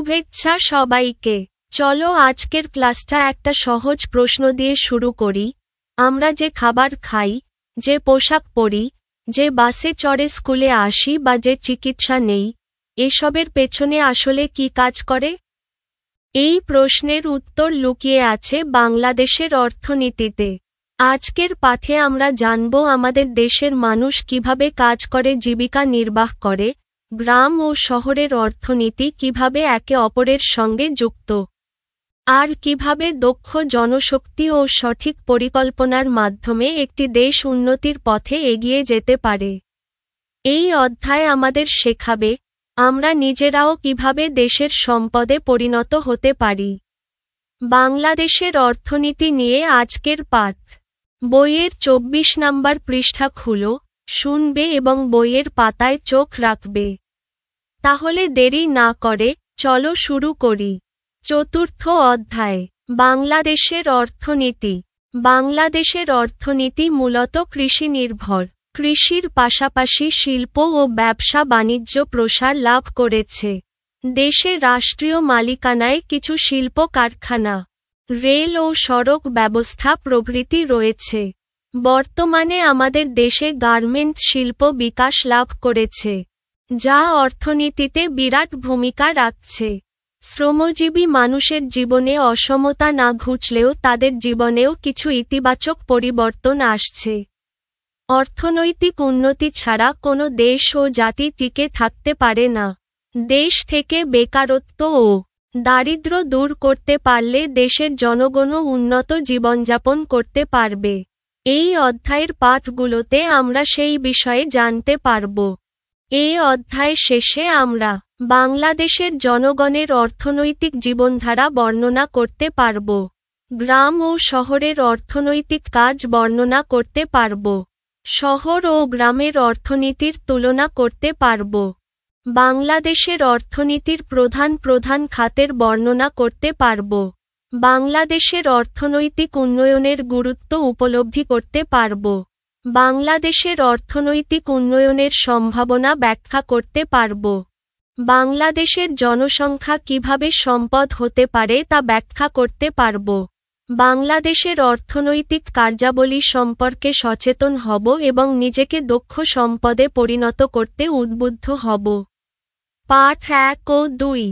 শুভেচ্ছা সবাইকে। চলো আজকের ক্লাসটা একটা সহজ প্রশ্ন দিয়ে শুরু করি। আমরা যে খাবার খাই, যে পোশাক পরি, যে বাসে চড়ে স্কুলে আসি বা যে চিকিৎসা নেই, এসবের পেছনে আসলে কি কাজ করে? এই প্রশ্নের উত্তর লুকিয়ে আছে বাংলাদেশের অর্থনীতিতে। আজকের পাঠে আমরা জানব আমাদের দেশের মানুষ কিভাবে কাজ করে জীবিকা নির্বাহ করে, গ্রাম ও শহরের অর্থনীতি কিভাবে একে অপরের সঙ্গে যুক্ত, আর কিভাবে দক্ষ জনশক্তি ও সঠিক পরিকল্পনার মাধ্যমে একটি দেশ উন্নতির পথে এগিয়ে যেতে পারে। এই অধ্যায় আমাদের শেখাবে আমরা নিজেরাও কিভাবে দেশের সম্পদে পরিণত হতে পারি। বাংলাদেশের অর্থনীতি নিয়ে আজকের পাঠ। বইয়ের ২৪ নম্বর পৃষ্ঠা খুলো, শুনবে এবং বইয়ের পাতায় চোখ রাখবে। তাহলে দেরি না করে চলো শুরু করি। চতুর্থ অধ্যায়, বাংলাদেশের অর্থনীতি। বাংলাদেশের অর্থনীতি মূলত কৃষি নির্ভর। কৃষির পাশাপাশি শিল্প ও ব্যবসা বাণিজ্য প্রসার লাভ করেছে। দেশে রাষ্ট্রীয় মালিকানায় কিছু শিল্প কারখানা, রেল ও সড়ক ব্যবস্থা প্রভৃতি রয়েছে। বর্তমানে আমাদের দেশে গার্মেন্টস শিল্প বিকাশ লাভ করেছে, যা অর্থনীতিতে বিরাট ভূমিকা রাখছে। শ্রমজীবী মানুষের জীবনে অসমতা না ঘুচলেও তাদের জীবনেও কিছু ইতিবাচক পরিবর্তন আসছে। অর্থনৈতিক উন্নতি ছাড়া কোনো দেশ ও জাতি টিকে থাকতে পারে না। দেশ থেকে বেকারত্ব ও দারিদ্র্য দূর করতে পারলে দেশের জনগণও উন্নত জীবনযাপন করতে পারবে। এই অধ্যায়ের পাঠগুলোতে আমরা সেই বিষয়ে জানতে পারব। এই অধ্যায় শেষে আমরা বাংলাদেশের জনগণের অর্থনৈতিক জীবনধারা বর্ণনা করতে পারব। গ্রাম ও শহরের অর্থনৈতিক কাজ বর্ণনা করতে পারব। শহর ও গ্রামের অর্থনীতির তুলনা করতে পারব। বাংলাদেশের অর্থনীতির প্রধান প্রধান খাতের বর্ণনা করতে পারব। বাংলাদেশের অর্থনৈতিক উন্নয়নের গুরুত্ব উপলব্ধি করতে পারব। বাংলাদেশের অর্থনৈতিক উন্নয়নের সম্ভাবনা ব্যাখ্যা করতে পারব। বাংলাদেশের জনসংখ্যা কিভাবে সম্পদ হতে পারে তা ব্যাখ্যা করতে পারব। বাংলাদেশের অর্থনৈতিক কার্যাবলী সম্পর্কে সচেতন হব এবং নিজেকে দক্ষ সম্পদে পরিণত করতে উদ্বুদ্ধ হব। পাঠ ১ ও ২,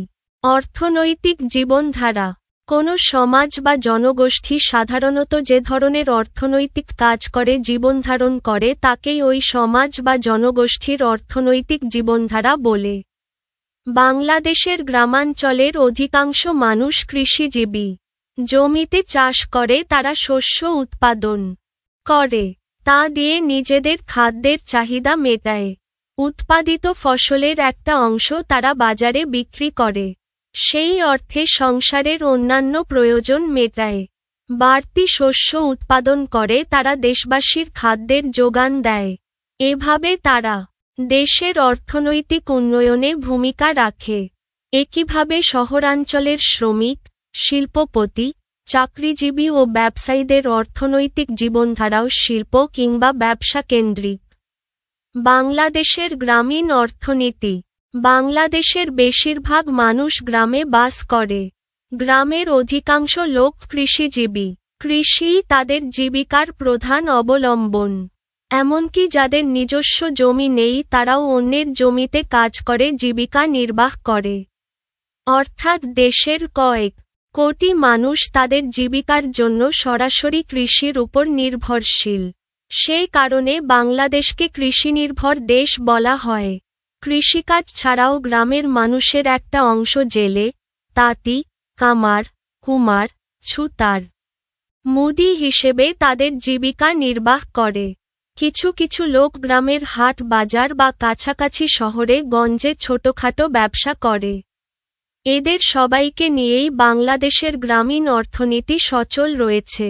অর্থনৈতিক জীবনধারা। কোনো সমাজ বা জনগোষ্ঠী সাধারণত যে ধরনের অর্থনৈতিক কাজ করে জীবনধারণ করে তাকেই ওই সমাজ বা জনগোষ্ঠীর অর্থনৈতিক জীবনধারা বলে। বাংলাদেশের গ্রামাঞ্চলের অধিকাংশ মানুষ কৃষিজীবী। জমিতে চাষ করে তারা শস্য উৎপাদন করে, তা দিয়ে নিজেদের খাদ্যের চাহিদা মেটায়। উৎপাদিত ফসলের একটা অংশ তারা বাজারে বিক্রি করে, সেই অর্থে সংসারের অন্যান্য প্রয়োজন মেটায়। বাড়তি শস্য উৎপাদন করে তারা দেশবাসীর খাদ্যের যোগান দেয়। এভাবে তারা দেশের অর্থনৈতিক উন্নয়নে ভূমিকা রাখে। একইভাবে শহরাঞ্চলের শ্রমিক, শিল্পপতি, চাকরিজীবী ও ব্যবসায়ীদের অর্থনৈতিক জীবনধারাও শিল্প কিংবা ব্যবসা কেন্দ্রিক। বাংলাদেশের গ্রামীণ অর্থনীতি। বাংলাদেশের বেশিরভাগ মানুষ গ্রামে বাস করে। গ্রামের অধিকাংশ লোক কৃষিজীবী। কৃষিই তাদের জীবিকার প্রধান অবলম্বন। এমনকি যাদের নিজস্ব জমি নেই তারাও অন্যের জমিতে কাজ করে জীবিকা নির্বাহ করে। অর্থাৎ দেশের কয়েক কোটি মানুষ তাদের জীবিকার জন্য সরাসরি কৃষির উপর নির্ভরশীল। সেই কারণে বাংলাদেশকে কৃষিনির্ভর দেশ বলা হয়। কৃষিকাজ ছাড়াও গ্রামের মানুষের একটা অংশ জেলে, তাঁতি, কামার, কুমার, ছুতার, মুদি হিসেবে তাদের জীবিকা নির্বাহ করে। কিছু কিছু লোক গ্রামের হাট বাজার বা কাছাকাছি শহরে গঞ্জে ছোটখাটো ব্যবসা করে। এদের সবাইকে নিয়েই বাংলাদেশের গ্রামীণ অর্থনীতি সচল রয়েছে।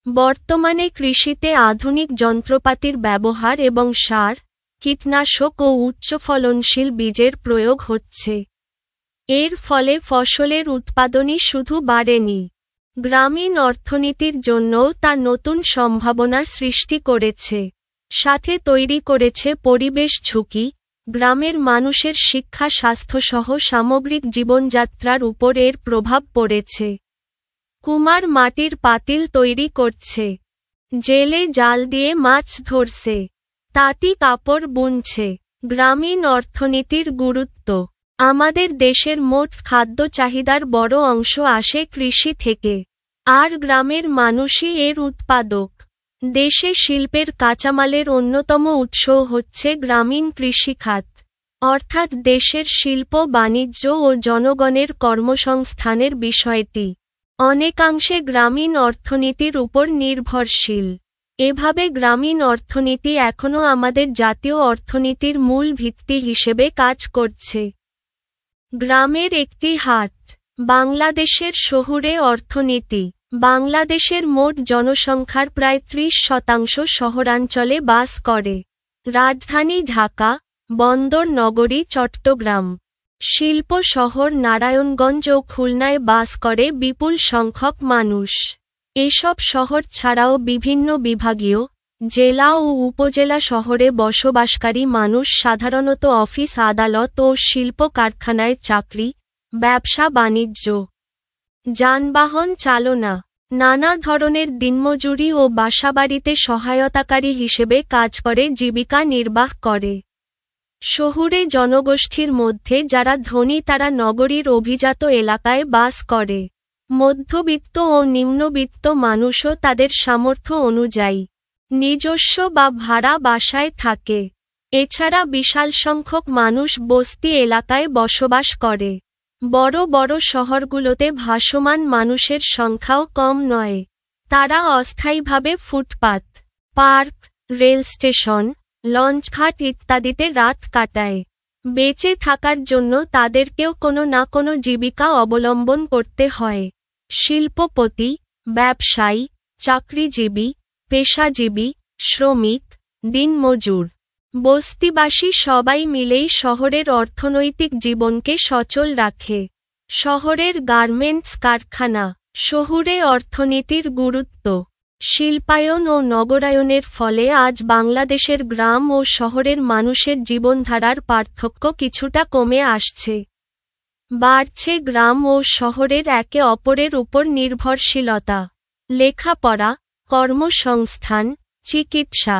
বর্তমানে কৃষিতে আধুনিক যন্ত্রপাতির ব্যবহার এবং সার, কীটনাশক ও উচ্চফলনশীল বীজের প্রয়োগ হচ্ছে। এর ফলে ফসলের উৎপাদনই শুধু বাড়েনি, গ্রামীণ অর্থনীতির জন্যও তা নতুন সম্ভাবনার সৃষ্টি করেছে। সাথে তৈরি করেছে পরিবেশ ঝুঁকি, গ্রামের মানুষের শিক্ষা স্বাস্থ্যসহ সামগ্রিক জীবনযাত্রার উপর এর প্রভাব পড়েছে। কুমার মাটির পাতিল তৈরি করছে, জেলে জাল দিয়ে মাছ ধরছে, তাঁতি কাপড় বুনছে। গ্রামীণ অর্থনীতির গুরুত্ব। আমাদের দেশের মোট খাদ্য চাহিদার বড় অংশ আসে কৃষি থেকে, আর গ্রামের মানুষই এর উৎপাদক। দেশে শিল্পের কাঁচামালের অন্যতম উৎস হচ্ছে গ্রামীণ কৃষিখাত, অর্থাৎ দেশের শিল্প বাণিজ্য ও জনগণের কর্মসংস্থানের বিষয়টি অনেকাংশে গ্রামীণ অর্থনীতির উপর নির্ভরশীল। এভাবে গ্রামীণ অর্থনীতি এখনও আমাদের জাতীয় অর্থনীতির মূল ভিত্তি হিসেবে কাজ করছে। গ্রামের একটি হাট। বাংলাদেশের শহুরে অর্থনীতি। বাংলাদেশের মোট জনসংখ্যার প্রায় ৩০% শহরাঞ্চলে বাস করে। রাজধানী ঢাকা, বন্দর নগরী চট্টগ্রাম, শিল্প শহর নারায়ণগঞ্জ ও খুলনায় বাস করে বিপুল সংখ্যক মানুষ। এসব শহর ছাড়াও বিভিন্ন বিভাগীয়, জেলা ও উপজেলা শহরে বসবাসকারী মানুষ সাধারণত অফিস আদালত ও শিল্প কারখানায় চাকরি, ব্যবসা বাণিজ্য, যানবাহন চালনা, নানা ধরনের দিনমজুরি ও বাসাবাড়িতে সহায়তাকারী হিসেবে কাজ করে জীবিকা নির্বাহ করে। শহুরে জনগোষ্ঠীর মধ্যে যারা ধনী তারা নগরীর অভিজাত এলাকায় বাস করে। মধ্যবিত্ত ও নিম্নবিত্ত মানুষও তাদের সামর্থ্য অনুযায়ী নিজস্ব বা ভাড়া বাসায় থাকে। এছাড়া বিশাল সংখ্যক মানুষ বস্তি এলাকায় বসবাস করে। বড় বড় শহরগুলোতে ভাসমান মানুষের সংখ্যাও কম নয়। তারা অস্থায়ীভাবে ফুটপাত, পার্ক, রেল স্টেশন, লঞ্চঘাট ইত্যাদিতে রাত কাটায়। বেঁচে থাকার জন্য তাদেরকেও কোনো না কোনো জীবিকা অবলম্বন করতে হয়। শিল্পপতি, ব্যবসায়ী, চাকরিজীবী, পেশাজীবী, শ্রমিক, দিনমজুর, বস্তিবাসী সবাই মিলেই শহরের অর্থনৈতিক জীবনকে সচল রাখে। শহরের গার্মেন্টস কারখানা। শহুরে অর্থনীতির গুরুত্ব। শিল্পায়ন ও নগরায়নের ফলে আজ বাংলাদেশের গ্রাম ও শহরের মানুষের জীবনধারার পার্থক্য কিছুটা কমে আসছে। বাড়ছে গ্রাম ও শহরের একে অপরের উপর নির্ভরশীলতা। লেখাপড়া, কর্মসংস্থান, চিকিৎসা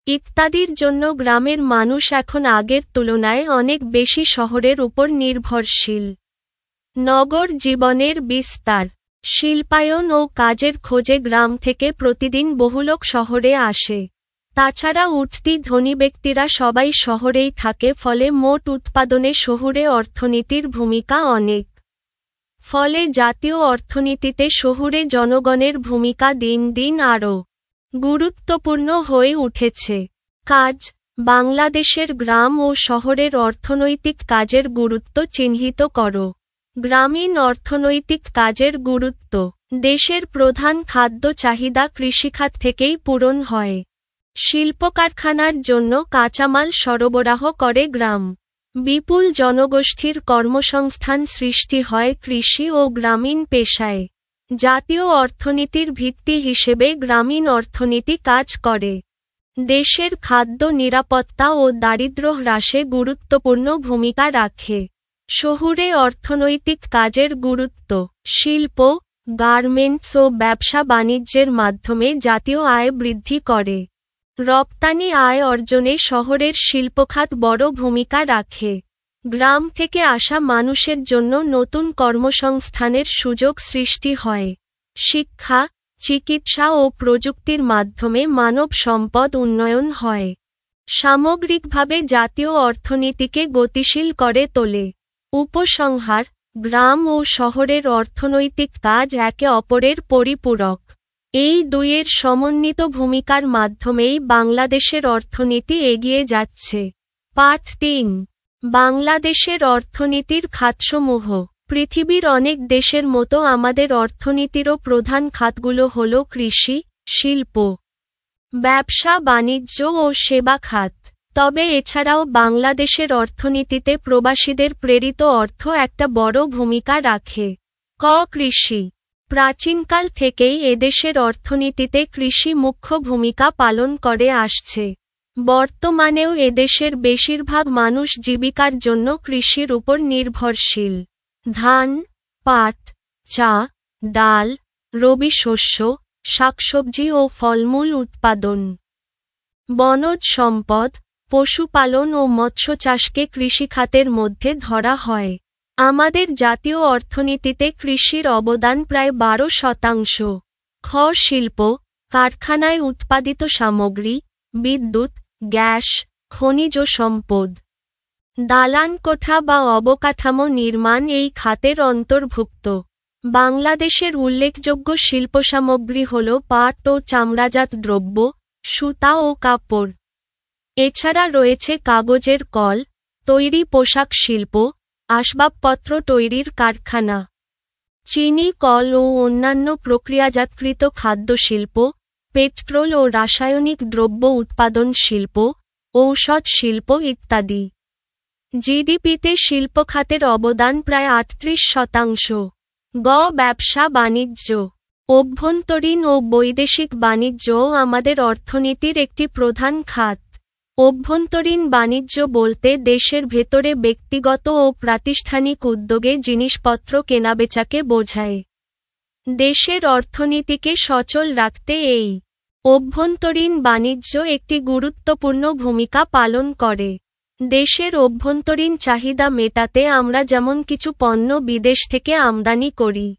ইত্যাদির জন্য গ্রামের মানুষ এখন আগের তুলনায় অনেক বেশি শহরের উপর নির্ভরশীল। নগর জীবনের বিস্তার। শিল্পায়ন ও কাজের খোঁজে গ্রাম থেকে প্রতিদিন বহু লোক শহরে আসে। তাছাড়া উঠতি ধনী ব্যক্তিরা সবাই শহরেই থাকে, ফলে মোট উৎপাদনে শহুরে অর্থনীতির ভূমিকা অনেক। ফলে জাতীয় অর্থনীতিতে শহুরে জনগণের ভূমিকা দিন দিন আরও গুরুত্বপূর্ণ হয়ে উঠেছে। কাজ। বাংলাদেশের গ্রাম ও শহরের অর্থনৈতিক কাজের গুরুত্ব চিহ্নিত করো। গ্রামীণ অর্থনৈতিক কাজের গুরুত্ব। দেশের প্রধান খাদ্য চাহিদা কৃষিখাত থেকেই পূরণ হয়। শিল্পকারখানার জন্য কাঁচামাল সরবরাহ করে গ্রাম। বিপুল জনগোষ্ঠীর কর্মসংস্থান সৃষ্টি হয় কৃষি ও গ্রামীণ পেশায়। জাতীয় অর্থনীতির ভিত্তি হিসেবে গ্রামীণ অর্থনীতি কাজ করে। দেশের খাদ্য নিরাপত্তা ও দারিদ্র্য হ্রাসে গুরুত্বপূর্ণ ভূমিকা রাখে। শহুরে অর্থনৈতিক কাজের গুরুত্ব। শিল্প, গার্মেন্টস ও ব্যবসা বাণিজ্যের মাধ্যমে জাতীয় আয় বৃদ্ধি করে। রপ্তানি আয় অর্জনে শহরের শিল্পখাত বড় ভূমিকা রাখে। গ্রাম থেকে আসা মানুষের জন্য নতুন কর্মসংস্থানের সুযোগ সৃষ্টি হয়। শিক্ষা, চিকিৎসা ও প্রযুক্তির মাধ্যমে মানব সম্পদ উন্নয়ন হয়। সামগ্রিকভাবে জাতীয় অর্থনীতিকে গতিশীল করে তোলে। উপসংহার: গ্রাম ও শহরের অর্থনৈতিক কাজ একে অপরের পরিপূরক। এই দুইয়ের সমন্বিত ভূমিকার মাধ্যমেই বাংলাদেশের অর্থনীতি এগিয়ে যাচ্ছে। পাঠ ৩। বাংলাদেশের অর্থনীতির খাতসমূহ। পৃথিবীর অনেক দেশের মতো আমাদের অর্থনীতিরও প্রধান খাতগুলো হল কৃষি, শিল্প, ব্যবসা বাণিজ্য ও সেবা খাত। তবে এছাড়াও বাংলাদেশের অর্থনীতিতে প্রবাসীদের প্রেরিত অর্থ একটা বড় ভূমিকা রাখে। ক. কৃষি। প্রাচীনকাল থেকেই এদেশের অর্থনীতিতে কৃষি মুখ্য ভূমিকা পালন করে আসছে। বর্তমানেও এদেশের বেশিরভাগ মানুষ জীবিকার জন্য কৃষির উপর নির্ভরশীল। ধান, পাট, চা, ডাল, রবি শস্য, শাকসবজি ও ফলমূল উৎপাদন, বনজ সম্পদ, পশুপালন ও মৎস্য চাষকে কৃষিখাতের মধ্যে ধরা হয়। আমাদের জাতীয় অর্থনীতিতে কৃষির অবদান প্রায় 12%। খ শিল্প, কারখানায় উৎপাদিত সামগ্রী, বিদ্যুৎ, গ্যাস, খনিজ সম্পদ, দালান কোঠা বা অবকাঠামো নির্মাণ এই খাতের অন্তর্ভুক্ত। বাংলাদেশের উল্লেখযোগ্য শিল্পসামগ্রী হল পাট ও চামড়াজাত দ্রব্য, সুতা ও কাপড়। এছাড়া রয়েছে কাগজের কল, তৈরি পোশাক শিল্প, আসবাবপত্র তৈরির কারখানা, চিনি কল ও অন্যান্য প্রক্রিয়াজাতকৃত খাদ্য শিল্প, পেট্রোল ও রাসায়নিক দ্রব্য উৎপাদন শিল্প, ঔষধ শিল্প ইত্যাদি। জিডিপিতে শিল্পখাতের অবদান প্রায় 38%। গ ব্যবসা বাণিজ্য, অভ্যন্তরীণ ও বৈদেশিক বাণিজ্যও আমাদের অর্থনীতির একটি প্রধান খাত। অভ্যন্তরীণ বাণিজ্য বলতে দেশের ভেতরে ব্যক্তিগত ও প্রাতিষ্ঠানিক উদ্যোগে জিনিসপত্র কেনাবেচাকে বোঝায়। দেশের অর্থনীতিকে সচল রাখতে এই অভ্যন্তরীণ বাণিজ্য একটি গুরুত্বপূর্ণ ভূমিকা পালন করে। দেশের অভ্যন্তরীণ চাহিদা মেটাতে আমরা যেমন কিছু পণ্য বিদেশ থেকে আমদানি করি,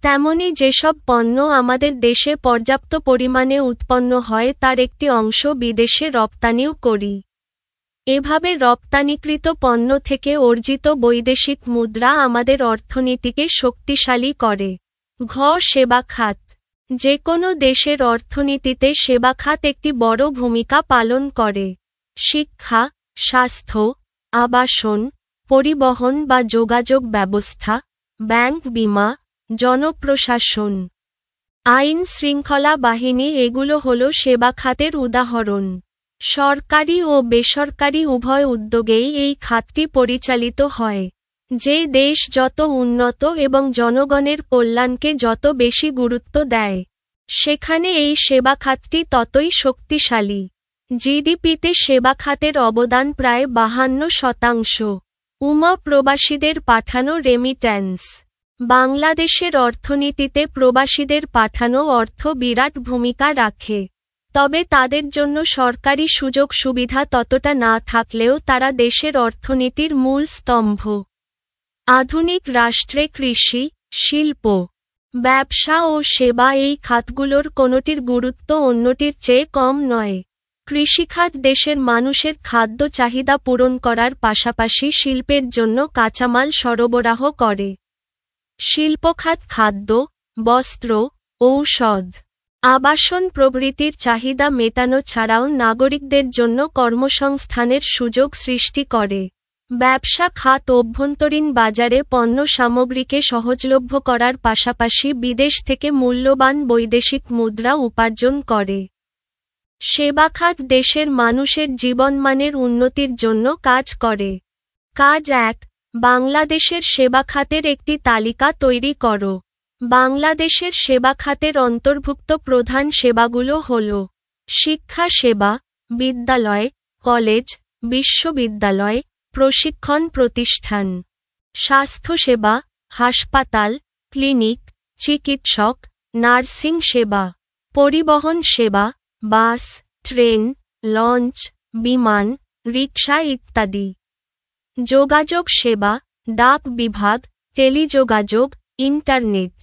তেমনি যেসব পণ্য আমাদের দেশে পর্যাপ্ত পরিমাণে উৎপন্ন হয় তার একটি অংশ বিদেশে রপ্তানিও করি। এভাবে রপ্তানিকৃত পণ্য থেকে অর্জিত বৈদেশিক মুদ্রা আমাদের অর্থনীতিকে শক্তিশালী করে। ঘ সেবা খাত, যে কোনো দেশের অর্থনীতিতে সেবা খাত একটি বড় ভূমিকা পালন করে। শিক্ষা, স্বাস্থ্য, আবাসন, পরিবহন বা যোগাযোগ ব্যবস্থা, ব্যাংক, বীমা, জনপ্রশাসন, আইন শৃঙ্খলা বাহিনী এগুলো হলো সেবা খাতের উদাহরণ। সরকারি ও বেসরকারি উভয় উদ্যোগেই এই খাতটি পরিচালিত হয়। যে দেশ যত উন্নত এবং জনগণের কল্যাণকে যত বেশি গুরুত্ব দেয়, সেখানে এই সেবা খাতটি ততই শক্তিশালী। জিডিপিতে সেবা খাতের অবদান প্রায় 52%। প্রবাসীদের পাঠানো রেমিট্যান্স, বাংলাদেশের অর্থনীতিতে প্রবাসীদের পাঠানো অর্থ বিরাট ভূমিকা রাখে। তবে তাদের জন্য সরকারি সুযোগ সুবিধা ততটা না থাকলেও তারা দেশের অর্থনীতির মূল স্তম্ভ। আধুনিক রাষ্ট্রে কৃষি, শিল্প, ব্যবসা ও সেবা এই খাতগুলোর কোনোটির গুরুত্ব অন্যটির চেয়ে কম নয়। কৃষিখাত দেশের মানুষের খাদ্য চাহিদা পূরণ করার পাশাপাশি শিল্পের জন্য কাঁচামাল সরবরাহ করে। শিল্পখাত খাদ্য, বস্ত্র, ঔষধ, আবাসন প্রভৃতির চাহিদা মেটানো ছাড়াও নাগরিকদের জন্য কর্মসংস্থানের সুযোগ সৃষ্টি করে। ব্যবসা খাত অভ্যন্তরীণ বাজারে পণ্য সামগ্রীকে সহজলভ্য করার পাশাপাশি বিদেশ থেকে মূল্যবান বৈদেশিক মুদ্রা উপার্জন করে। সেবা খাত দেশের মানুষের জীবনমানের উন্নতির জন্য কাজ করে। কাজ 1, বাংলাদেশের সেবা খাতের একটি তালিকা তৈরি করো। বাংলাদেশের সেবা খাতের অন্তর্ভুক্ত প্রধান সেবাগুলো হল: শিক্ষা সেবা, বিদ্যালয়, কলেজ, বিশ্ববিদ্যালয়, প্রশিক্ষণ প্রতিষ্ঠান; স্বাস্থ্যসেবা, হাসপাতাল, ক্লিনিক, চিকিৎসক, নার্সিং সেবা; পরিবহন সেবা, বাস, ট্রেন, লঞ্চ, বিমান, রিকশা ইত্যাদি; যোগাযোগ সেবা, ডাক বিভাগ, টেলিযোগাযোগ, ইন্টারনেট;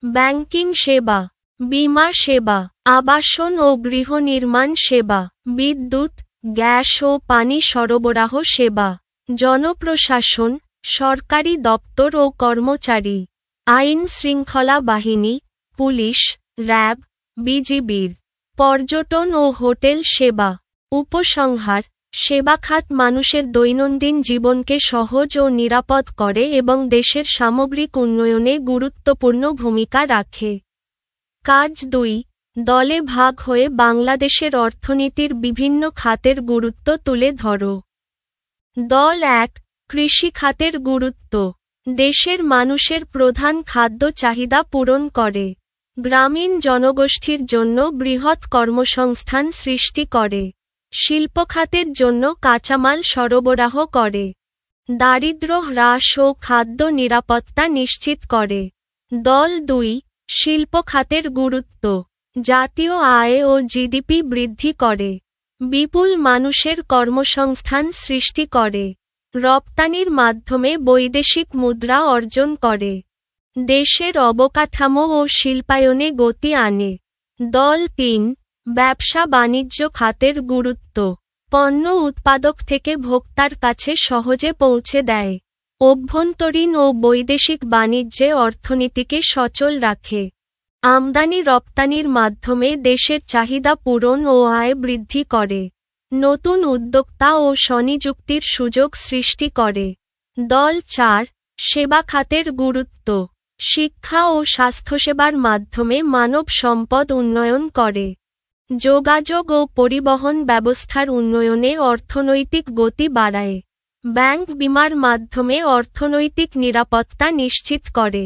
ব্যাংকিং সেবা, বীমা সেবা; আবাসন ও গৃহ নির্মাণ সেবা; বিদ্যুৎ, গ্যাস ও পানি সরবরাহ সেবা; জনপ্রশাসন, সরকারি দপ্তর ও কর্মচারী; আইন শৃঙ্খলা বাহিনী, পুলিশ, র্যাব, বিজিবির; পর্যটন ও হোটেল সেবা। উপসংহার: সেবা খাত মানুষের দৈনন্দিন জীবনকে সহজ ও নিরাপদ করে এবং দেশের সামগ্রিক উন্নয়নে গুরুত্বপূর্ণ ভূমিকা রাখে। কাজ 2, দলে ভাগ হয়ে বাংলাদেশের অর্থনীতির বিভিন্ন খাতের গুরুত্ব তুলে ধরো। দল 1, কৃষি খাতের গুরুত্ব। দেশের মানুষের প্রধান খাদ্য চাহিদা পূরণ করে। গ্রামীণ জনগোষ্ঠীর জন্য বৃহৎ কর্মসংস্থান সৃষ্টি করে। শিল্পখাতের জন্য কাঁচামাল সরবরাহ করে। দারিদ্র্য হ্রাস ও খাদ্য নিরাপত্তা নিশ্চিত করে। দল ২ শিল্প খাতের গুরুত্ব। জাতীয় আয় ও জিডিপি বৃদ্ধি করে। বিপুল মানুষের কর্মসংস্থান সৃষ্টি করে। রপ্তানির মাধ্যমে বৈদেশিক মুদ্রা অর্জন করে। দেশের অবকাঠামো ও শিল্পায়নে গতি আনে। দল ৩ ব্যবসা বাণিজ্য খাতের গুরুত্ব। পণ্য উৎপাদক থেকে ভোক্তার কাছে সহজে পৌঁছে দেয়। অভ্যন্তরীণ ও বৈদেশিক বাণিজ্যে অর্থনীতিকে সচল রাখে। আমদানি রপ্তানির মাধ্যমে দেশের চাহিদা পূরণ ও আয় বৃদ্ধি করে। নতুন উদ্যোক্তা ও স্বনিযুক্তির সুযোগ সৃষ্টি করে। দল ৪ সেবা খাতের গুরুত্ব। শিক্ষা ও স্বাস্থ্যসেবার মাধ্যমে মানব সম্পদ উন্নয়ন করে। যোগাযোগ ও পরিবহন ব্যবস্থার উন্নয়নে অর্থনৈতিক গতি বাড়ায়। ব্যাংক বীমার মাধ্যমে অর্থনৈতিক নিরাপত্তা নিশ্চিত করে।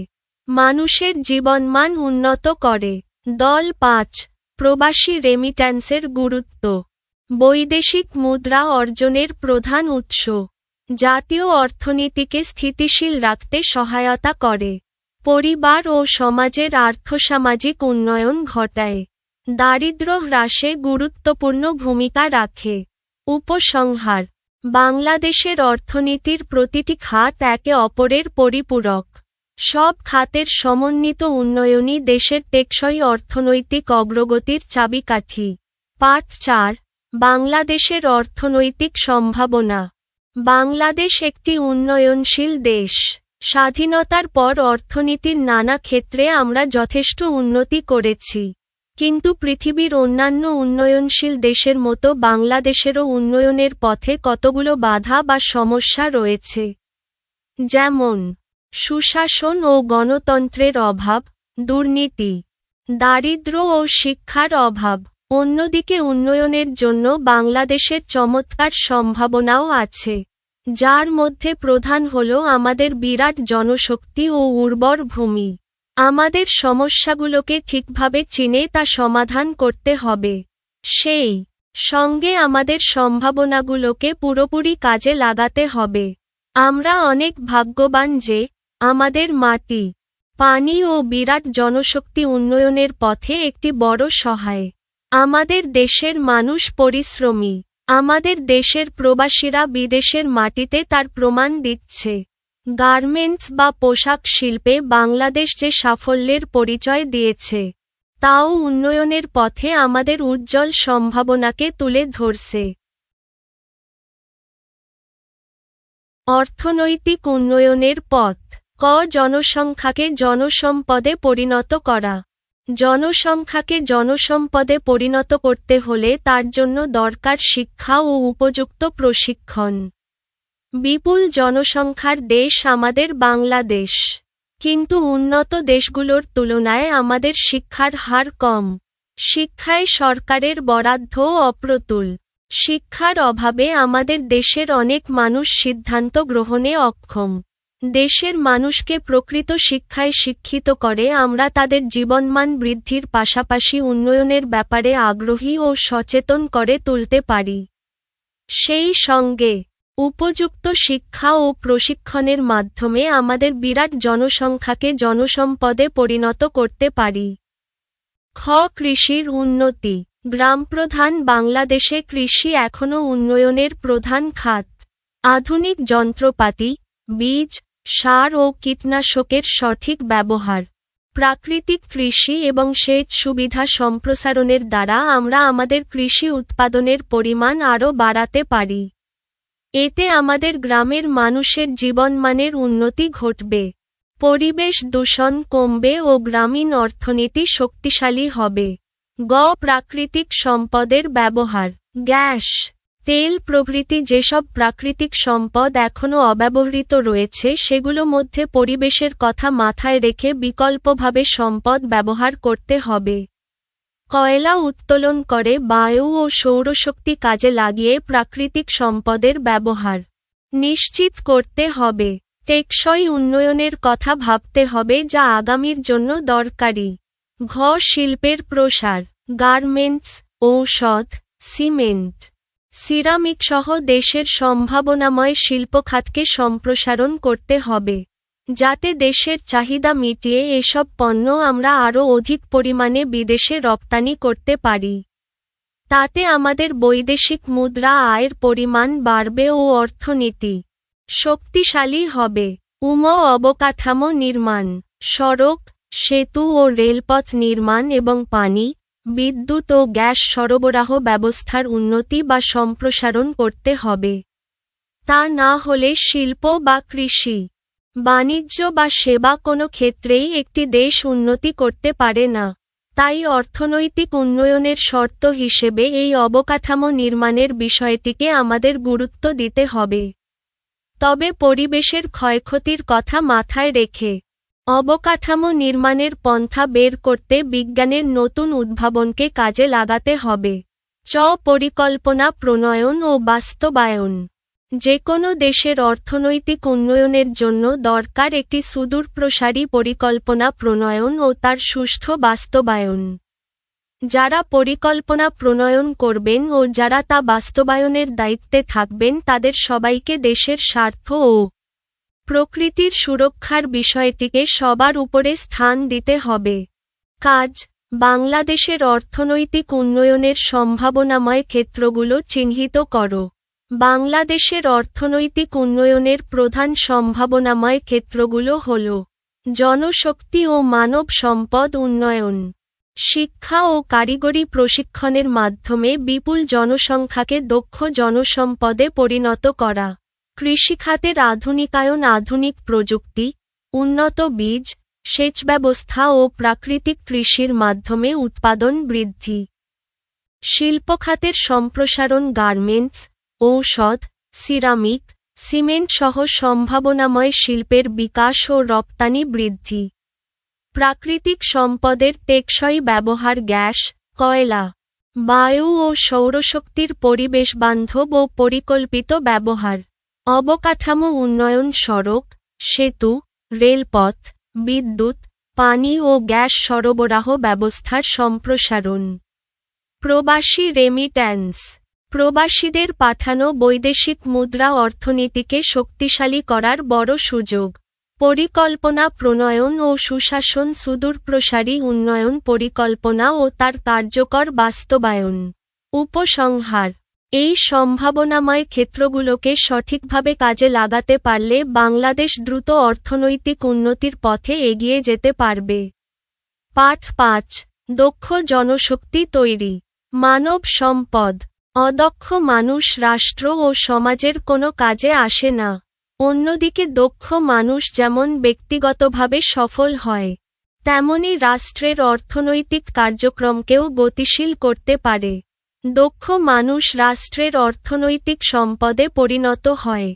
মানুষের জীবনমান উন্নত করে। দল ৫ প্রবাসী রেমিট্যান্সের গুরুত্ব। বৈদেশিক মুদ্রা অর্জনের প্রধান উৎস। জাতীয় অর্থনীতিকে স্থিতিশীল রাখতে সহায়তা করে। পরিবার ও সমাজের আর্থসামাজিক উন্নয়ন ঘটায়। দারিদ্র্য হ্রাসে গুরুত্বপূর্ণ ভূমিকা রাখে। উপসংহার: বাংলাদেশের অর্থনীতির প্রতিটি খাত একে অপরের পরিপূরক। সব খাতের সমন্বিত উন্নয়নই দেশের টেকসই অর্থনৈতিক অগ্রগতির চাবিকাঠি। পাঠ ৪ বাংলাদেশের অর্থনৈতিক সম্ভাবনা। বাংলাদেশ একটি উন্নয়নশীল দেশ। স্বাধীনতার পর অর্থনীতির নানা ক্ষেত্রে আমরা যথেষ্ট উন্নতি করেছি। কিন্তু পৃথিবীর অন্যান্য উন্নয়নশীল দেশের মতো বাংলাদেশেরও উন্নয়নের পথে কতগুলো বাধা বা সমস্যা রয়েছে। যেমন: সুশাসন ও গণতন্ত্রের অভাব, দুর্নীতি, দারিদ্র্য ও শিক্ষার অভাব। অন্যদিকে উন্নয়নের জন্য বাংলাদেশের চমৎকার সম্ভাবনাও আছে, যার মধ্যে প্রধান হল আমাদের বিরাট জনশক্তি ও উর্বর ভূমি। আমাদের সমস্যাগুলোকে ঠিকভাবে চিনে তা সমাধান করতে হবে। সেই সঙ্গে আমাদের সম্ভাবনাগুলোকে পুরোপুরি কাজে লাগাতে হবে। আমরা অনেক ভাগ্যবান যে আমাদের মাটি, পানি ও বিরাট জনশক্তি উন্নয়নের পথে একটি বড় সহায়। আমাদের দেশের মানুষ পরিশ্রমী। আমাদের দেশের প্রবাসীরা বিদেশের মাটিতে তার প্রমাণ দিচ্ছে। গার্মেন্টস বা পোশাক শিল্পে বাংলাদেশ যে সাফল্যের পরিচয় দিয়েছে, তাও উন্নয়নের পথে আমাদের উজ্জ্বল সম্ভাবনাকে তুলে ধরছে। অর্থনৈতিক উন্নয়নের পথ। ক. জনসংখ্যাকে জনসম্পদে পরিণত করা। জনসংখ্যাকে জনসম্পদে পরিণত করতে হলে তার জন্য দরকার শিক্ষা ও উপযুক্ত প্রশিক্ষণ। বিপুল জনসংখ্যার দেশ আমাদের বাংলাদেশ, কিন্তু উন্নত দেশগুলোর তুলনায় আমাদের শিক্ষার হার কম। শিক্ষায় সরকারের বরাদ্দও অপ্রতুল। শিক্ষার অভাবে আমাদের দেশের অনেক মানুষ সিদ্ধান্ত গ্রহণে অক্ষম। দেশের মানুষকে প্রকৃত শিক্ষায় শিক্ষিত করে আমরা তাদের জীবনমান বৃদ্ধির পাশাপাশি উন্নয়নের ব্যাপারে আগ্রহী ও সচেতন করে তুলতে পারি। সেই সঙ্গে উপযুক্ত শিক্ষা ও প্রশিক্ষণের মাধ্যমে আমাদের বিরাট জনসংখ্যাকে জনসম্পদে পরিণত করতে পারি। খ. কৃষির উন্নতি। গ্রামপ্রধান বাংলাদেশে কৃষি এখনও উন্নয়নের প্রধান খাত। আধুনিক যন্ত্রপাতি, বীজ, সার ও কীটনাশকের সঠিক ব্যবহার, প্রাকৃতিক কৃষি এবং সেচ সুবিধা সম্প্রসারণের দ্বারা আমরা আমাদের কৃষি উৎপাদনের পরিমাণ আরও বাড়াতে পারি। এতে আমাদের গ্রামের মানুষের জীবনমানের উন্নতি ঘটবে, পরিবেশ দূষণ কমবে ও গ্রামীণ অর্থনীতি শক্তিশালী হবে। গ. প্রাকৃতিক সম্পদের ব্যবহার। গ্যাস, তেল প্রভৃতি যেসব প্রাকৃতিক সম্পদ এখনও অব্যবহৃত রয়েছে সেগুলো মধ্যে পরিবেশের কথা মাথায় রেখে বিকল্পভাবে সম্পদ ব্যবহার করতে হবে। কয়লা উত্তোলন করে বায়ু ও সৌরশক্তি কাজে লাগিয়ে প্রাকৃতিক সম্পদের ব্যবহার নিশ্চিত করতে হবে। টেকসই উন্নয়নের কথা ভাবতে হবে যা আগামীর জন্য দরকারি। ঘ. শিল্পের প্রসার। গার্মেন্টস, ঔষধ, সিমেন্ট, সিরামিক সহ দেশের সম্ভাবনাময় শিল্পখাতকে সম্প্রসারণ করতে হবে, যাতে দেশের চাহিদা মিটিয়ে এসব পণ্য আমরা আরও অধিক পরিমাণে বিদেশে রপ্তানি করতে পারি। তাতে আমাদের বৈদেশিক মুদ্রা আয়ের পরিমাণ বাড়বে ও অর্থনীতি শক্তিশালী হবে। অবকাঠামো নির্মাণ, সড়ক, সেতু ও রেলপথ নির্মাণ এবং পানি, বিদ্যুৎ ও গ্যাস সরবরাহ ব্যবস্থার উন্নতি বা সম্প্রসারণ করতে হবে। তা না হলে শিল্প বা কৃষি, বাণিজ্য বা সেবা কোনো ক্ষেত্রেই একটি দেশ উন্নতি করতে পারে না। তাই অর্থনৈতিক উন্নয়নের শর্ত হিসেবে এই অবকাঠামো নির্মাণের বিষয়টিকে আমাদের গুরুত্ব দিতে হবে। তবে পরিবেশের ক্ষয়ক্ষতির কথা মাথায় রেখে অবকাঠামো নির্মাণের পন্থা বের করতে বিজ্ঞানের নতুন উদ্ভাবনকে কাজে লাগাতে হবে। পরিকল্পনা প্রণয়ন ও বাস্তবায়ন। যেকোনো দেশের অর্থনৈতিক উন্নয়নের জন্য দরকার একটি সুদূরপ্রসারী পরিকল্পনা প্রণয়ন ও তার সুষ্ঠু বাস্তবায়ন। যারা পরিকল্পনা প্রণয়ন করবেন ও যারা তা বাস্তবায়নের দায়িত্বে থাকবেন তাদের সবাইকে দেশের স্বার্থ ও প্রকৃতির সুরক্ষার বিষয়টিকে সবার উপরে স্থান দিতে হবে। কাজ: বাংলাদেশের অর্থনৈতিক উন্নয়নের সম্ভাবনাময় ক্ষেত্রগুলো চিহ্নিত করো। বাংলাদেশের অর্থনৈতিক উন্নয়নের প্রধান সম্ভাবনাময় ক্ষেত্রগুলো হল: জনশক্তি ও মানব সম্পদ উন্নয়ন, শিক্ষা ও কারিগরি প্রশিক্ষণের মাধ্যমে বিপুল জনসংখ্যাকে দক্ষ জনসম্পদে পরিণত করা, কৃষিখাতের আধুনিকায়ন, আধুনিক প্রযুক্তি, উন্নত বীজ, সেচ ব্যবস্থা ও প্রাকৃতিক কৃষির মাধ্যমে উৎপাদন বৃদ্ধি, শিল্পখাতের সম্প্রসারণ, গার্মেন্টস, ঔষধ, সিরামিক, সিমেন্ট সহ সম্ভাবনাময় শিল্পের বিকাশ ও রপ্তানি বৃদ্ধি, প্রাকৃতিক সম্পদের টেকসই ব্যবহার, গ্যাস, কয়লা, বায়ু ও সৌরশক্তির পরিবেশবান্ধব ও পরিকল্পিত ব্যবহার, অবকাঠামো উন্নয়ন, সড়ক, সেতু, রেলপথ, বিদ্যুৎ, পানি ও গ্যাস সরবরাহ ব্যবস্থার সম্প্রসারণ, প্রবাসী রেমিট্যান্স, প্রবাসীদের পাঠানো বৈদেশিক মুদ্রা অর্থনীতিকে শক্তিশালী করার বড় সুযোগ, পরিকল্পনা প্রণয়ন ও সুশাসন, সুদূরপ্রসারী উন্নয়ন পরিকল্পনা ও তার কার্যকর বাস্তবায়ন। উপসংহার: এই সম্ভাবনাময় ক্ষেত্রগুলোকে সঠিকভাবে কাজে লাগাতে পারলে বাংলাদেশ দ্রুত অর্থনৈতিক উন্নতির পথে এগিয়ে যেতে পারবে। পাঠ ৫: দক্ষ জনশক্তি তৈরি। মানব সম্পদ। অদক্ষ মানুষ রাষ্ট্র ও সমাজের কোনো কাজে আসে না। অন্যদিকে দক্ষ মানুষ যেমন ব্যক্তিগতভাবে সফল হয়, তেমনি রাষ্ট্রের অর্থনৈতিক কার্যক্রমকেও গতিশীল করতে পারে। দক্ষ মানুষ রাষ্ট্রের অর্থনৈতিক সম্পদে পরিণত হয়,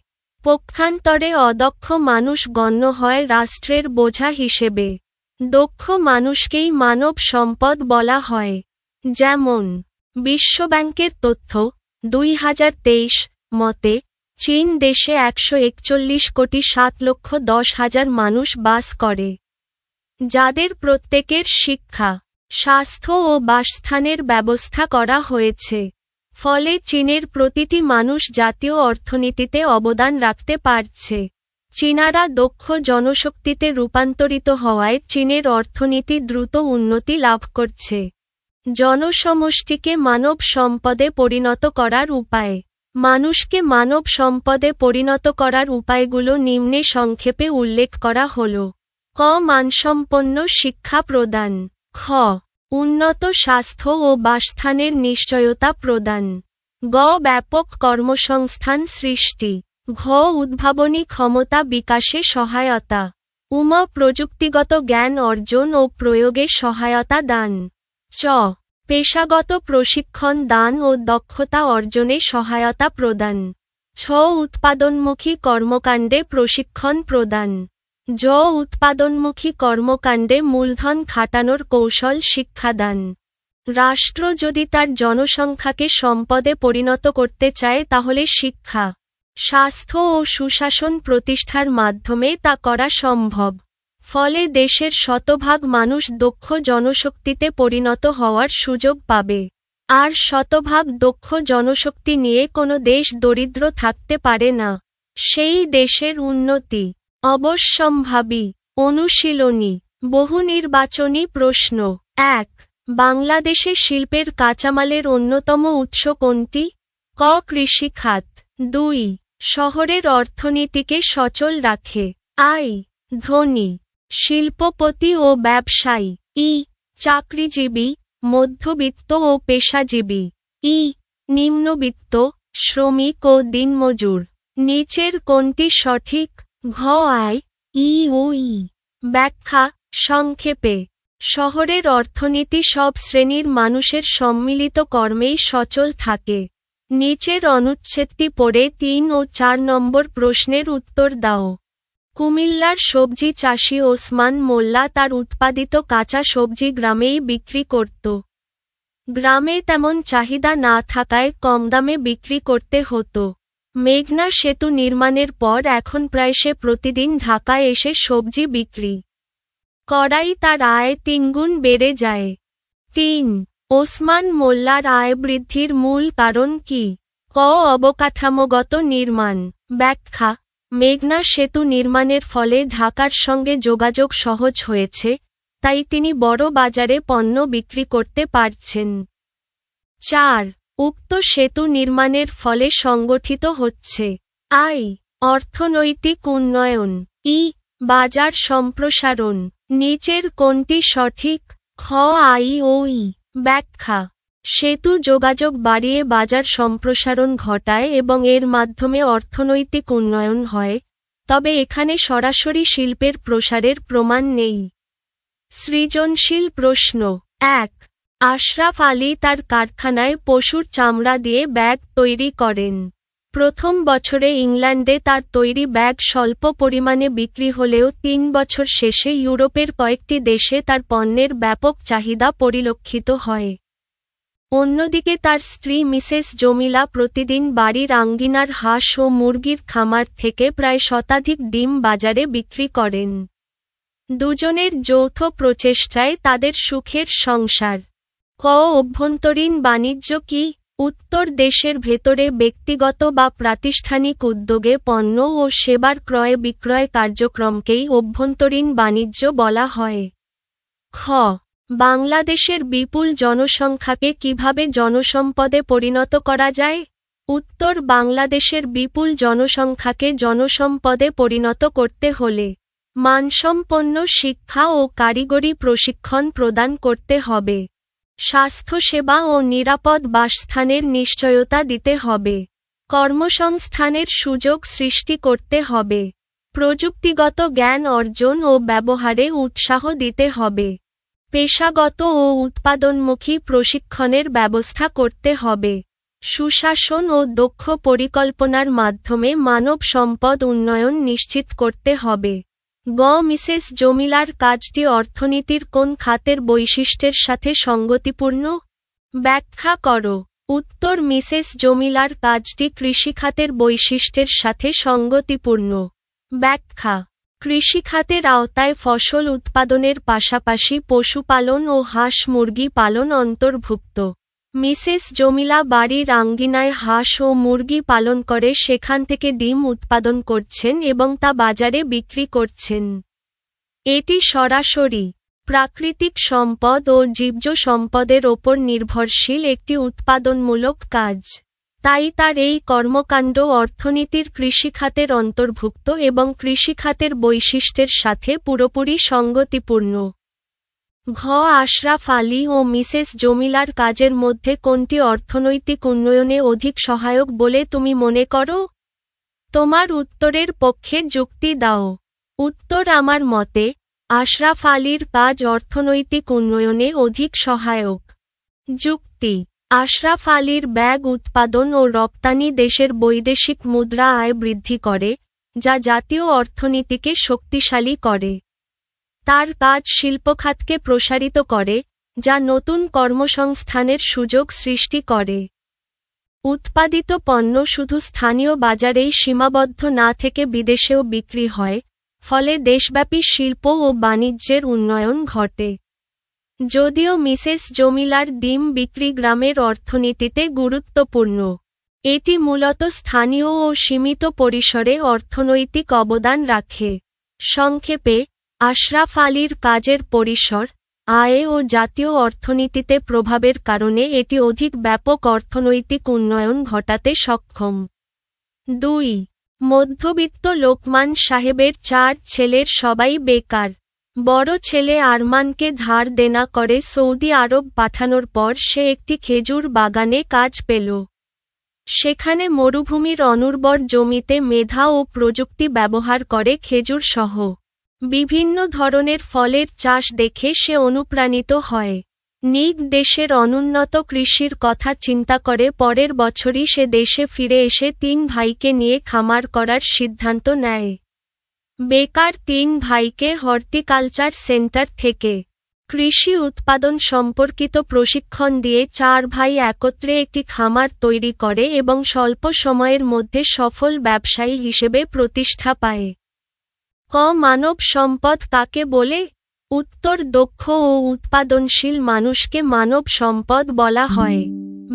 পক্ষান্তরে অদক্ষ মানুষ গণ্য হয় রাষ্ট্রের বোঝা হিসেবে। দক্ষ মানুষকেই মানব সম্পদ বলা হয়। যেমন বিশ্বব্যাংকের তথ্য ২০২৩ মতে চীন দেশে ১৪১,৭,১০,০০০ মানুষ বাস করে, যাদের প্রত্যেকের শিক্ষা, স্বাস্থ্য ও বাসস্থানের ব্যবস্থা করা হয়েছে। ফলে চীনের প্রতিটি মানুষ জাতীয় অর্থনীতিতে অবদান রাখতে পারছে। চীনারা দক্ষ জনশক্তিতে রূপান্তরিত হওয়ায় চীনের অর্থনীতি দ্রুত উন্নতি লাভ করছে। জনসমষ্টিকে মানব সম্পদে পরিণত করার উপায়। মানুষকে মানব সম্পদে পরিণত করার উপায়গুলো নিম্নে সংক্ষেপে উল্লেখ করা হল: ক. মানসম্পন্ন শিক্ষা প্রদান। খ. উন্নত স্বাস্থ্য ও বাসস্থানের নিশ্চয়তা প্রদান। গ. ব্যাপক কর্মসংস্থান সৃষ্টি। ঘ. উদ্ভাবনী ক্ষমতা বিকাশে সহায়তা। প্রযুক্তিগত জ্ঞান অর্জন ও প্রয়োগে সহায়তা দান। চ. পেশাগত প্রশিক্ষণ দান ও দক্ষতা অর্জনে সহায়তা প্রদান। ছ. উৎপাদনমুখী কর্মকাণ্ডে প্রশিক্ষণ প্রদান। জ. উৎপাদনমুখী কর্মকাণ্ডে মূলধন খাটানোর কৌশল শিক্ষাদান। রাষ্ট্র যদি তার জনসংখ্যাকে সম্পদে পরিণত করতে চায় তাহলে শিক্ষা, স্বাস্থ্য ও সুশাসন প্রতিষ্ঠার মাধ্যমে তা করা সম্ভব। ফলে দেশের শতভাগ মানুষ দক্ষ জনশক্তিতে পরিণত হওয়ার সুযোগ পাবে। আর শতভাগ দক্ষ জনশক্তি নিয়ে কোনো দেশ দরিদ্র থাকতে পারে না। সেই দেশের উন্নতি অবশ্যম্ভাবী। অনুশীলনী বহুনির্বাচনী প্রশ্ন। ১. বাংলাদেশে শিল্পের কাঁচামালের অন্যতম উৎস কোনটি? ক. কৃষিখাত। ২. শহরের অর্থনীতিকে সচল রাখে। আই. ধনী, শিল্পপতি ও ব্যবসায়ী। ই. চাকরিজীবী, মধ্যবিত্ত ও পেশাজীবী। ই. নিম্নবিত্ত, শ্রমিক ও দিনমজুর। নিচের কোনটি সঠিক? ঘ. আই, ই ও ই। ব্যাখ্যা সংক্ষেপে, শহরের অর্থনীতি সব শ্রেণীর মানুষের সম্মিলিত কর্মেই সচল থাকে। নিচের অনুচ্ছেদটি পড়ে ৩ ও ৪ নম্বর প্রশ্নের উত্তর দাও। কুমিল্লার সবজি চাষী ওসমান মোল্লা তার উৎপাদিত কাঁচা সবজি গ্রামেই বিক্রি করত। গ্রামে তেমন চাহিদা না থাকায় কম দামে বিক্রি করতে হতো। মেঘনা সেতু নির্মাণের পর এখন প্রায় সে প্রতিদিন ঢাকায় এসে সবজি বিক্রি করাই তার আয় ৩ গুণ বেড়ে যায়। ৩. ওসমান মোল্লার আয় বৃদ্ধির মূল কারণ কি? ক. অবকাঠামোগত নির্মাণ। ব্যাখ্যা মেঘনা সেতু নির্মাণের ফলে ঢাকার সঙ্গে যোগাযোগ সহজ হয়েছে, তাই তিনি বড় বাজারে পণ্য বিক্রি করতে পারছেন। ৪. উক্ত সেতু নির্মাণের ফলে সংগঠিত হচ্ছে আই. অর্থনৈতিক উন্নয়ন। ই. বাজার সম্প্রসারণ। নিচের কোনটি সঠিক? খ. আই ও ই। ব্যাখ্যা সেতু যোগাযোগ বাড়িয়ে বাজার সম্প্রসারণ ঘটায় এবং এর মাধ্যমে অর্থনৈতিক উন্নয়ন হয়, তবে এখানে সরাসরি শিল্পের প্রসারের প্রমাণ নেই। সৃজনশীল প্রশ্ন। ১. আশরাফ আলী তার কারখানায় পশুর চামড়া দিয়ে ব্যাগ তৈরি করেন। প্রথম বছরে ইংল্যান্ডে তার তৈরি ব্যাগ স্বল্প পরিমাণে বিক্রি হলেও ৩ বছর শেষে ইউরোপের কয়েকটি দেশে তার পণ্যের ব্যাপক চাহিদা পরিলক্ষিত হয়। অন্যদিকে তার স্ত্রী মিসেস জমিলা প্রতিদিন বাড়ির আঙ্গিনার হাঁস ও মুরগির খামার থেকে প্রায় শতাধিক ডিম বাজারে বিক্রি করেন। দুজনের যৌথ প্রচেষ্টায় তাদের সুখের সংসার। ক. অভ্যন্তরীণ বাণিজ্য কি? উত্তর দেশের ভেতরে ব্যক্তিগত বা প্রাতিষ্ঠানিক উদ্যোগে পণ্য ও সেবার ক্রয় বিক্রয় কার্যক্রমকেই অভ্যন্তরীণ বাণিজ্য বলা হয়। খ. বাংলাদেশের বিপুল জনসংখ্যাকে কিভাবে জনসম্পদে পরিণত করা যায়? উত্তর বাংলাদেশের বিপুল জনসংখ্যাকে জনসম্পদে পরিণত করতে হলে মানসম্পন্ন শিক্ষা ও কারিগরি প্রশিক্ষণ প্রদান করতে হবে। স্বাস্থ্যসেবা ও নিরাপদ বাসস্থানের নিশ্চয়তা দিতে হবে। কর্মসংস্থানের সুযোগ সৃষ্টি করতে হবে। প্রযুক্তিগত জ্ঞান অর্জন ও ব্যবহারে উৎসাহ দিতে হবে। পেশাগত ও উৎপাদনমুখী প্রশিক্ষণের ব্যবস্থা করতে হবে। সুশাসন ও দক্ষ পরিকল্পনার মাধ্যমে মানব সম্পদ উন্নয়ন নিশ্চিত করতে হবে। গ. মিসেস জমিলার কাজটি অর্থনীতির কোন খাতের বৈশিষ্ট্যের সাথে সঙ্গতিপূর্ণ? ব্যাখ্যা করো। উত্তর মিসেস জমিলার কাজটি কৃষিখাতের বৈশিষ্ট্যের সাথে সঙ্গতিপূর্ণ। ব্যাখ্যা কৃষিখাতের আওতায় ফসল উৎপাদনের পাশাপাশি পশুপালন ও হাঁস মুরগি পালন অন্তর্ভুক্ত। মিসেস জমিলা বাড়ির আঙ্গিনায় হাঁস ও মুরগি পালন করে সেখান থেকে ডিম উৎপাদন করছেন এবং তা বাজারে বিক্রি করছেন। এটি সরাসরি প্রাকৃতিক সম্পদ ও জীবজ সম্পদের ওপর নির্ভরশীল একটি উৎপাদনমূলক কাজ। তাই তার এই কর্মকাণ্ড অর্থনীতির কৃষিখাতের অন্তর্ভুক্ত এবং কৃষিখাতের বৈশিষ্ট্যের সাথে পুরোপুরি সঙ্গতিপূর্ণ। ঘ. আশরাফ আলী ও মিসেস জমিলার কাজের মধ্যে কোনটি অর্থনৈতিক উন্নয়নে অধিক সহায়ক বলে তুমি মনে করো? তোমার উত্তরের পক্ষে যুক্তি দাও। উত্তর আমার মতে আশরাফ আলীর কাজ অর্থনৈতিক উন্নয়নে অধিক সহায়ক। যুক্তি আশরাফ আলীর ব্যাগ উৎপাদন ও রপ্তানি দেশের বৈদেশিক মুদ্রা আয় বৃদ্ধি করে, যা জাতীয় অর্থনীতিকে শক্তিশালী করে। তার কাজ শিল্পখাতকে প্রসারিত করে, যা নতুন কর্মসংস্থানের সুযোগ সৃষ্টি করে। উৎপাদিত পণ্য শুধু স্থানীয় বাজারেই সীমাবদ্ধ না থেকে বিদেশেও বিক্রি হয়, ফলে দেশব্যাপী শিল্প ও বাণিজ্যের উন্নয়ন ঘটে। যদিও মিসেস জমিলার ডিম বিক্রি গ্রামের অর্থনীতিতে গুরুত্বপূর্ণ, এটি মূলত স্থানীয় ও সীমিত পরিসরে অর্থনৈতিক অবদান রাখে। সংক্ষেপে, আশরাফ আলীর কাজের পরিসর, আয় ও জাতীয় অর্থনীতিতে প্রভাবের কারণে এটি অধিক ব্যাপক অর্থনৈতিক উন্নয়ন ঘটাতে সক্ষম। ২. মধ্যবিত্ত লোকমান সাহেবের ৪ ছেলের সবাই বেকার। বড় ছেলে আরমানকে ধার দেনা করে সৌদি আরব পাঠানোর পর সে একটি খেজুর বাগানে কাজ পেল। সেখানে মরুভূমির অনুর্বর জমিতে মেধা ও প্রযুক্তি ব্যবহার করে খেজুর সহ বিভিন্ন ধরনের ফলের চাষ দেখে সে অনুপ্রাণিত হয়। নিজ দেশের অনুন্নত কৃষির কথা চিন্তা করে পরের বছরই সে দেশে ফিরে এসে ৩ ভাইকে নিয়ে খামার করার সিদ্ধান্ত নেয়। বেকার ৩ ভাইকে হর্টিকালচার সেন্টার থেকে কৃষি উৎপাদন সম্পর্কিত প্রশিক্ষণ দিয়ে ৪ ভাই একত্রে একটি খামার তৈরি করে এবং স্বল্প সময়ের মধ্যে সফল ব্যবসায়ী হিসেবে প্রতিষ্ঠা পায়। মানব সম্পদ কাকে বলে? উত্তর: দক্ষ ও উৎপাদনশীল মানুষকে মানব সম্পদ বলা হয়।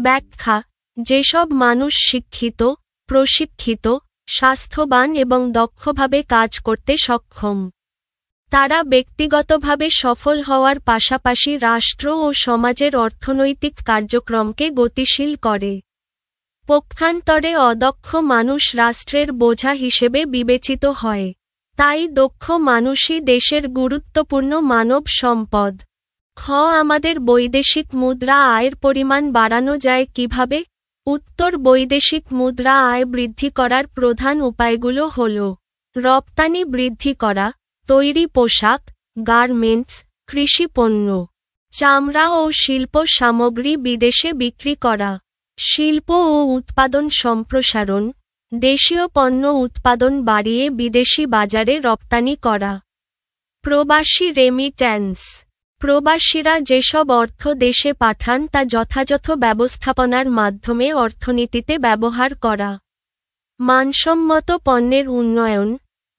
ব্যাখ্যা: যেসব মানুষ শিক্ষিত, প্রশিক্ষিত, স্বাস্থ্যবান এবং দক্ষভাবে কাজ করতে সক্ষম, তারা ব্যক্তিগতভাবে সফল হওয়ার পাশাপাশি রাষ্ট্র ও সমাজের অর্থনৈতিক কার্যক্রমকে গতিশীল করে। পক্ষান্তরে অদক্ষ মানুষ রাষ্ট্রের বোঝা হিসেবে বিবেচিত হয়। তাই দক্ষ মানুষই দেশের গুরুত্বপূর্ণ মানব সম্পদ। আমাদের বৈদেশিক মুদ্রা আয়ের পরিমাণ বাড়ানো যায় কিভাবে? উত্তর: বৈদেশিক মুদ্রা আয় বৃদ্ধি করার প্রধান উপায়গুলো হল: রপ্তানি বৃদ্ধি করা, তৈরি পোশাক, গার্মেন্টস, কৃষি পণ্য, চামড়া ও শিল্প সামগ্রী বিদেশে বিক্রি করা, শিল্প ও উৎপাদন সম্প্রসারণ, দেশীয় পণ্য উৎপাদন বাড়িয়ে বিদেশি বাজারে রপ্তানি করা। প্রবাসী রেমিট্যান্স: প্রবাসীরা যেসব অর্থ দেশে পাঠান তা যথাযথ ব্যবস্থাপনার মাধ্যমে অর্থনীতিতে ব্যবহার করা। মানসম্মত পণ্যের উন্নয়ন: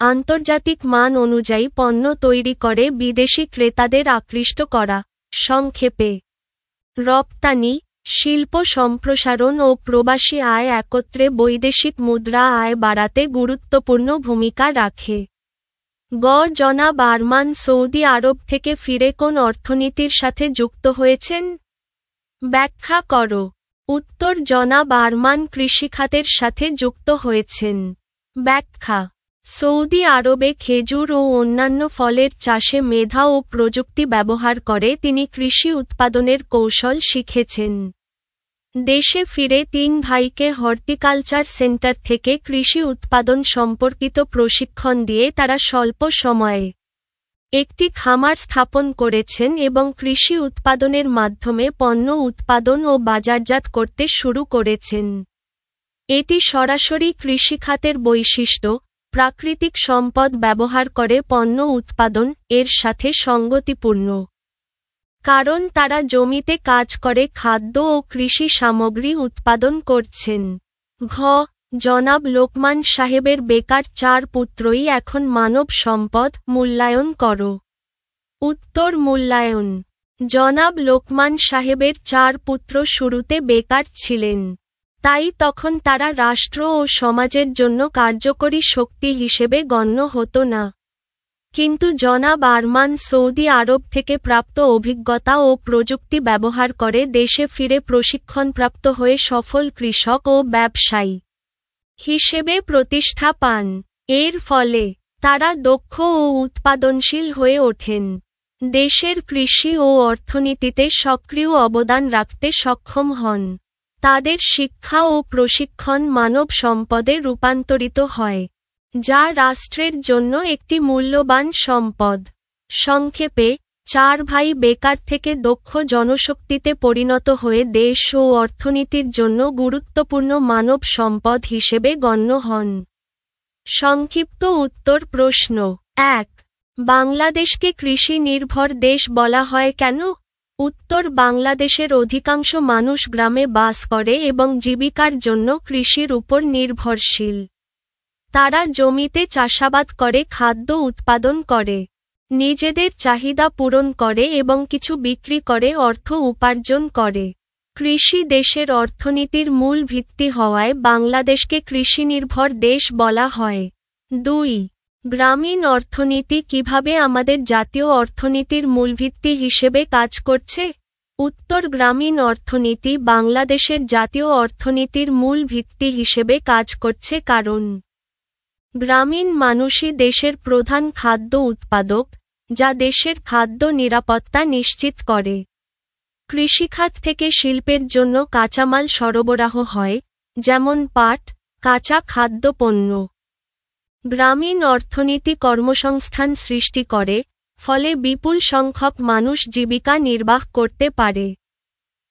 আন্তর্জাতিক মান অনুযায়ী পণ্য তৈরি করে বিদেশি ক্রেতাদের আকৃষ্ট করা। সংক্ষেপে, রপ্তানি, শিল্প সম্প্রসারণ ও প্রবাসী আয় একত্রে বৈদেশিক মুদ্রা আয় বাড়াতে গুরুত্বপূর্ণ ভূমিকা রাখে। জনাব আরমান সৌদি আরব থেকে ফিরে কোন অর্থনীতির সাথে যুক্ত হয়েছেন? ব্যাখ্যা করো। উত্তর: জনাব আরমান কৃষিখাতের সাথে যুক্ত হয়েছেন। ব্যাখ্যা: সৌদি আরবে খেজুর ও অন্যান্য ফলের চাষে মেধা ও প্রযুক্তি ব্যবহার করে তিনি কৃষি উৎপাদনের কৌশল শিখেছেন। দেশে ফিরে ৩ ভাইকে হর্টিকালচার সেন্টার থেকে কৃষি উৎপাদন সম্পর্কিত প্রশিক্ষণ দিয়ে তারা স্বল্প সময়ে একটি খামার স্থাপন করেছেন এবং কৃষি উৎপাদনের মাধ্যমে পণ্য উৎপাদন ও বাজারজাত করতে শুরু করেছেন। এটি সরাসরি কৃষিখাতের বৈশিষ্ট্য, প্রাকৃতিক সম্পদ ব্যবহার করে পণ্য উৎপাদন এর সাথে সঙ্গতিপূর্ণ। কারণ তারা জমিতে কাজ করে খাদ্য ও কৃষি সামগ্রী উৎপাদন করছেন। জনাব লোকমান সাহেবের বেকার ৪ পুত্রই এখন মানব সম্পদ। মূল্যায়ন করো। উত্তর: মূল্যায়ন: জনাব লোকমান সাহেবের ৪ পুত্র শুরুতে বেকার ছিলেন, তাই তখন তারা রাষ্ট্র ও সমাজের জন্য কার্যকরী শক্তি হিসেবে গণ্য হতো না। কিন্তু জনাব আরমান সৌদি আরব থেকে প্রাপ্ত অভিজ্ঞতা ও প্রযুক্তি ব্যবহার করে দেশে ফিরে প্রশিক্ষণপ্রাপ্ত হয়ে সফল কৃষক ও ব্যবসায়ী হিসেবে প্রতিষ্ঠা পান। এর ফলে তারা দক্ষ ও উৎপাদনশীল হয়ে ওঠেন, দেশের কৃষি ও অর্থনীতিতে সক্রিয় অবদান রাখতে সক্ষম হন। তাদের শিক্ষা ও প্রশিক্ষণ মানব সম্পদে রূপান্তরিত হয়, যা রাষ্ট্রের জন্য একটি মূল্যবান সম্পদ। সংক্ষেপে, ৪ ভাই বেকার থেকে দক্ষ জনশক্তিতে পরিণত হয়ে দেশ ও অর্থনীতির জন্য গুরুত্বপূর্ণ মানব সম্পদ হিসেবে গণ্য হন। সংক্ষিপ্ত উত্তর প্রশ্ন ১. বাংলাদেশকে কৃষি নির্ভর দেশ বলা হয় কেন? উত্তর: বাংলাদেশের অধিকাংশ মানুষ গ্রামে বাস করে এবং জীবিকার জন্য কৃষির উপর নির্ভরশীল। তারা জমিতে চাষাবাদ করে খাদ্য উৎপাদন করে। নিজেদের চাহিদা পূরণ করে এবং কিছু বিক্রি করে অর্থ উপার্জন করে। কৃষি দেশের অর্থনীতির মূল ভিত্তি হওয়ায় বাংলাদেশকে কৃষিনির্ভর দেশ বলা হয়। ২. গ্রামীণ অর্থনীতি কিভাবে আমাদের জাতীয় অর্থনীতির মূলভিত্তি হিসেবে কাজ করছে? উত্তর: গ্রামীণ অর্থনীতি বাংলাদেশের জাতীয় অর্থনীতির মূল ভিত্তি হিসেবে কাজ করছে কারণ গ্রামীণ মানুষই দেশের প্রধান খাদ্য উৎপাদক, যা দেশের খাদ্য নিরাপত্তা নিশ্চিত করে। কৃষিখাত থেকে শিল্পের জন্য কাঁচামাল সরবরাহ হয়, যেমন পাট, কাঁচা খাদ্যপণ্য। গ্রামীণ অর্থনীতি কর্মসংস্থান সৃষ্টি করে, ফলে বিপুল সংখ্যক মানুষ জীবিকা নির্বাহ করতে পারে।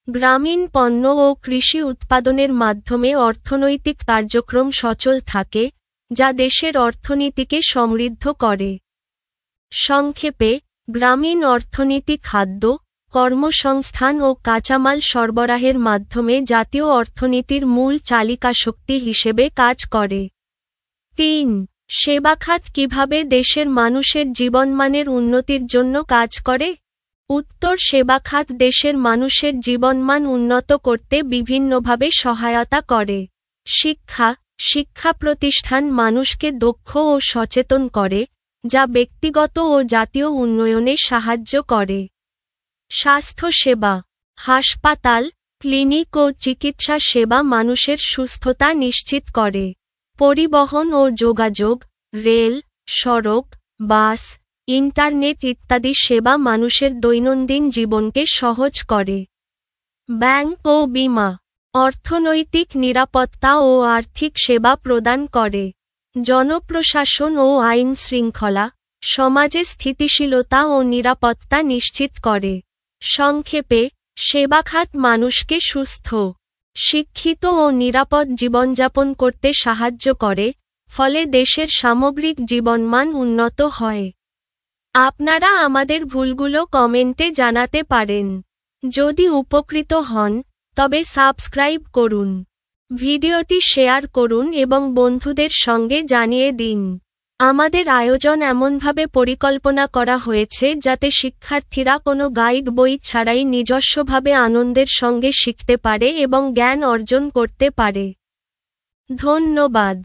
গ্রামীণ পণ্য ও কৃষি উৎপাদনের মাধ্যমে অর্থনৈতিক কার্যক্রম সচল থাকে, যা দেশের অর্থনীতিকে সমৃদ্ধ করে। সংক্ষেপে, গ্রামীণ অর্থনীতি খাদ্য, কর্মসংস্থান ও কাঁচামাল সরবরাহের মাধ্যমে জাতীয় অর্থনীতির মূল চালিকাশক্তি হিসেবে কাজ করে। ৩. সেবাখাত কিভাবে দেশের মানুষের জীবনমানের উন্নতির জন্য কাজ করে? উত্তর: সেবাখাত দেশের মানুষের জীবনমান উন্নত করতে বিভিন্নভাবে সহায়তা করে। শিক্ষা প্রতিষ্ঠান মানুষকে দক্ষ ও সচেতন করে, যা ব্যক্তিগত ও জাতীয় উন্নয়নে সাহায্য করে। স্বাস্থ্যসেবা, হাসপাতাল, ক্লিনিক ও চিকিৎসা সেবা মানুষের সুস্থতা নিশ্চিত করে। পরিবহন ও যোগাযোগ, রেল, সড়ক, বাস, ইন্টারনেট ইত্যাদি সেবা মানুষের দৈনন্দিন জীবনকে সহজ করে। ব্যাংক ও বীমা অর্থনৈতিক নিরাপত্তা ও আর্থিক সেবা প্রদান করে। জনপ্রশাসন ও আইন শৃঙ্খলা সমাজে স্থিতিশীলতা ও নিরাপত্তা নিশ্চিত করে। সংক্ষেপে, সেবাখাত মানুষকে সুস্থ, শিক্ষিত ও নিরাপদ জীবনযাপন করতে সাহায্য করে, ফলে দেশের সামগ্রিক জীবনমান উন্নত হয়। আপনারা আমাদের ভুলগুলো কমেন্টে জানাতে পারেন। যদি উপকৃত হন, তবে সাবস্ক্রাইব করুন, ভিডিওটি শেয়ার করুন এবং বন্ধুদের সঙ্গে জানিয়ে দিন। আমাদের আয়োজন এমনভাবে পরিকল্পনা করা হয়েছে যাতে শিক্ষার্থীরা কোনো গাইড বই ছাড়াই নিজস্বভাবে আনন্দের সঙ্গে শিখতে পারে এবং জ্ঞান অর্জন করতে পারে। ধন্যবাদ।